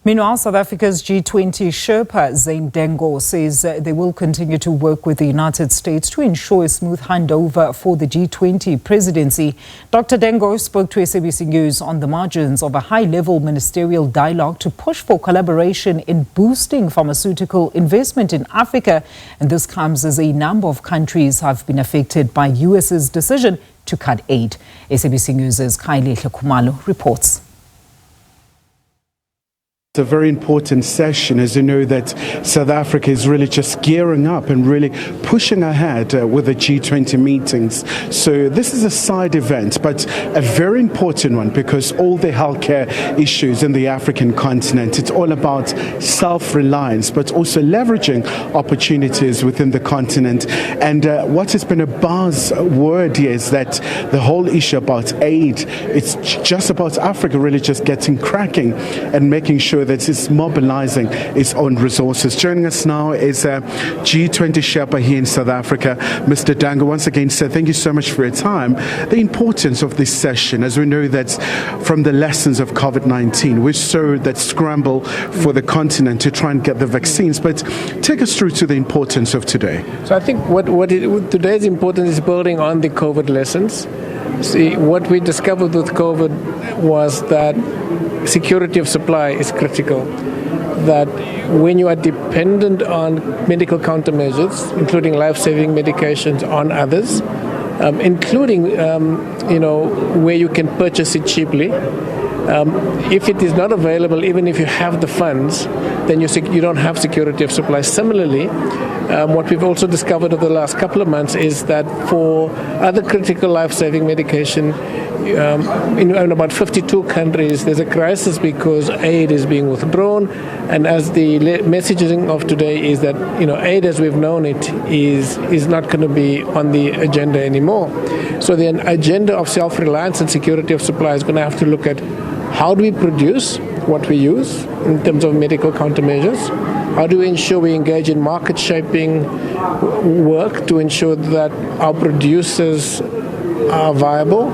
Meanwhile, South Africa's G20 Sherpa, Zane Dangor, says they will continue to work with the United States to ensure a smooth handover for the G20 presidency. Dr. Dangor spoke to SABC News on the margins of a high-level ministerial dialogue to push for collaboration in boosting pharmaceutical investment in Africa. And this comes as a number of countries have been affected by US's decision to cut aid. SABC News' Khayelihle Khumalo reports. It's a very important session, as you know, that South Africa is really just gearing up and really pushing ahead with the G20 meetings. So this is a side event, but a very important one, because all the healthcare issues in the African continent, it's all about self-reliance, but also leveraging opportunities within the continent. And what has been a buzzword here is that the whole issue about aid, it's just about Africa really just getting cracking and making sure that it's mobilizing its own resources. Joining us now is G20 Sherpa here in South Africa, Mr. Dangor. Once again, sir, thank you so much for your time. The importance of this session, as we know that from the lessons of COVID-19, we saw that scramble for the continent to try and get the vaccines. But take us through to the importance of today. So I think what today's important is building on the COVID lessons. See, what we discovered with COVID was that security of supply is critical. That when you are dependent on medical countermeasures, including life-saving medications on others, including where you can purchase it cheaply, if it is not available, even if you have the funds, then you don't have security of supply. Similarly, what we've also discovered over the last couple of months is that for other critical life-saving medication, in about 52 countries, there's a crisis because aid is being withdrawn. And as the messaging of today is that, aid as we've known it is not going to be on the agenda anymore. So the agenda of self-reliance and security of supply is going to have to look at how do we produce what we use in terms of medical countermeasures. How do we ensure we engage in market shaping work to ensure that our producers are viable,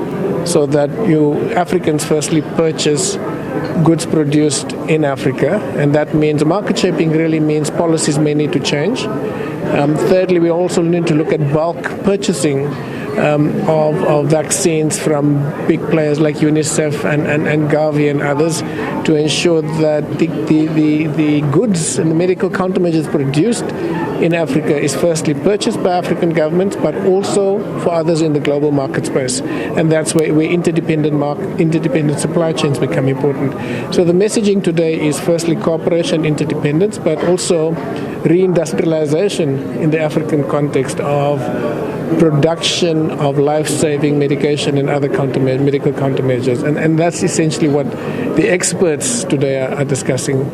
so that Africans firstly purchase goods produced in Africa, and that means market shaping really means policies may need to change. Thirdly, we also need to look at bulk purchasing of vaccines from big players like UNICEF and Gavi and others to ensure that the goods and the medical countermeasures produced in Africa is firstly purchased by African governments, but also for others in the global market space. And that's where interdependent supply chains become important. So the messaging today is firstly cooperation, interdependence, but also reindustrialization in the African context of production of life-saving medication and other medical countermeasures. And that's essentially what the experts today are discussing.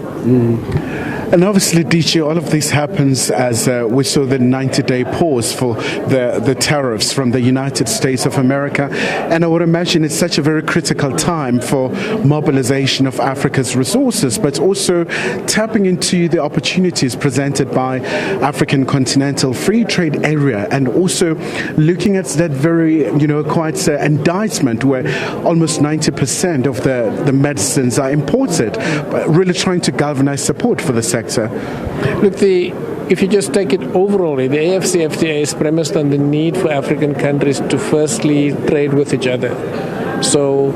And obviously, DG, all of this happens as we saw the 90-day pause for the tariffs from the United States of America. And I would imagine it's such a very critical time for mobilization of Africa's resources, but also tapping into the opportunities presented by African Continental Free Trade Area, and also looking at that very, quite indictment where almost 90% of the medicines are imported, but really trying to galvanize support for the sector. Look, if you just take it overall, the AfCFTA is premised on the need for African countries to firstly trade with each other. So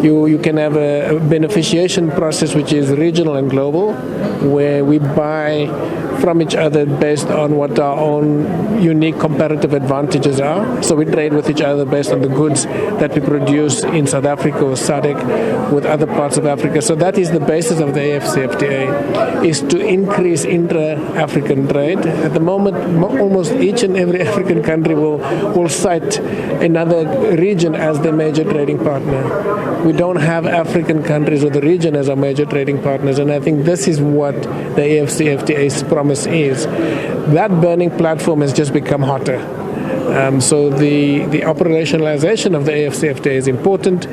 you can have a beneficiation process which is regional and global, where we buy from each other based on what our own unique comparative advantages are. So we trade with each other based on the goods that we produce in South Africa or SADC with other parts of Africa. So that is the basis of the AfCFTA, is to increase intra-African trade. At the moment, almost each and every African country will cite another region as their major trading partner. We don't have African countries or the region as our major trading partners, and I think this is what the AfCFTA's promise is. That burning platform has just become hotter. So the operationalization of the AfCFTA is important,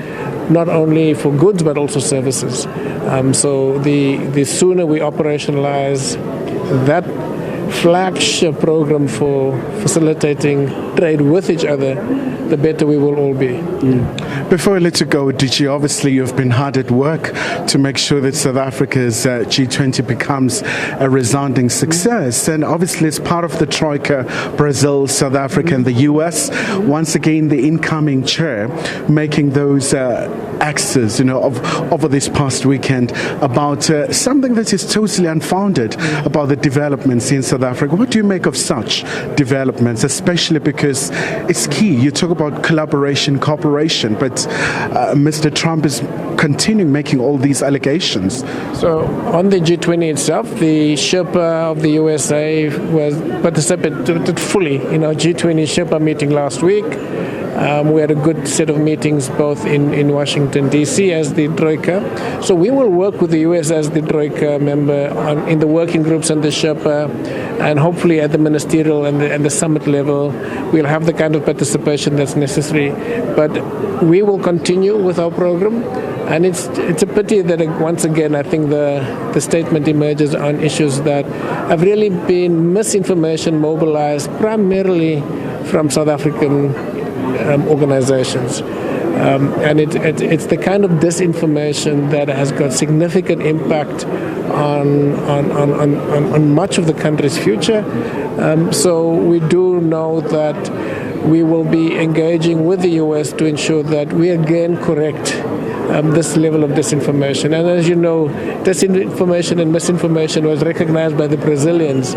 not only for goods but also services. So the sooner we operationalize that flagship program for facilitating trade with each other, the better we will all be. Before I let you go, DG, obviously you've been hard at work to make sure that South Africa's G20 becomes a resounding success. And obviously as part of the Troika, Brazil, South Africa and the US, once again the incoming chair making those axes, over this past weekend about something that is totally unfounded about the developments in South Africa. What do you make of such developments, especially because it's key? You talk about collaboration, cooperation, but Mr. Trump is continuing making all these allegations. So on the G20 itself, the Sherpa of the USA participated fully in our G20 Sherpa meeting last week. We had a good set of meetings both in Washington, D.C. as the Troika. So we will work with the U.S. as the Troika member in the working groups and the Sherpa, and hopefully at the ministerial and the summit level, we'll have the kind of participation that's necessary. But we will continue with our program. And it's a pity that once again I think the statement emerges on issues that have really been misinformation mobilized primarily from South African organizations. And it's the kind of disinformation that has got significant impact on much of the country's future. So we do know that we will be engaging with the U.S. to ensure that we again correct this level of disinformation. And as you know, disinformation and misinformation was recognized by the Brazilians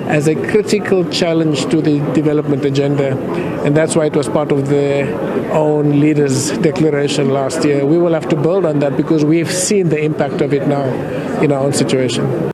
as a critical challenge to the development agenda. And that's why it was part of their own leaders' declaration last year. We will have to build on that because we've seen the impact of it now in our own situation.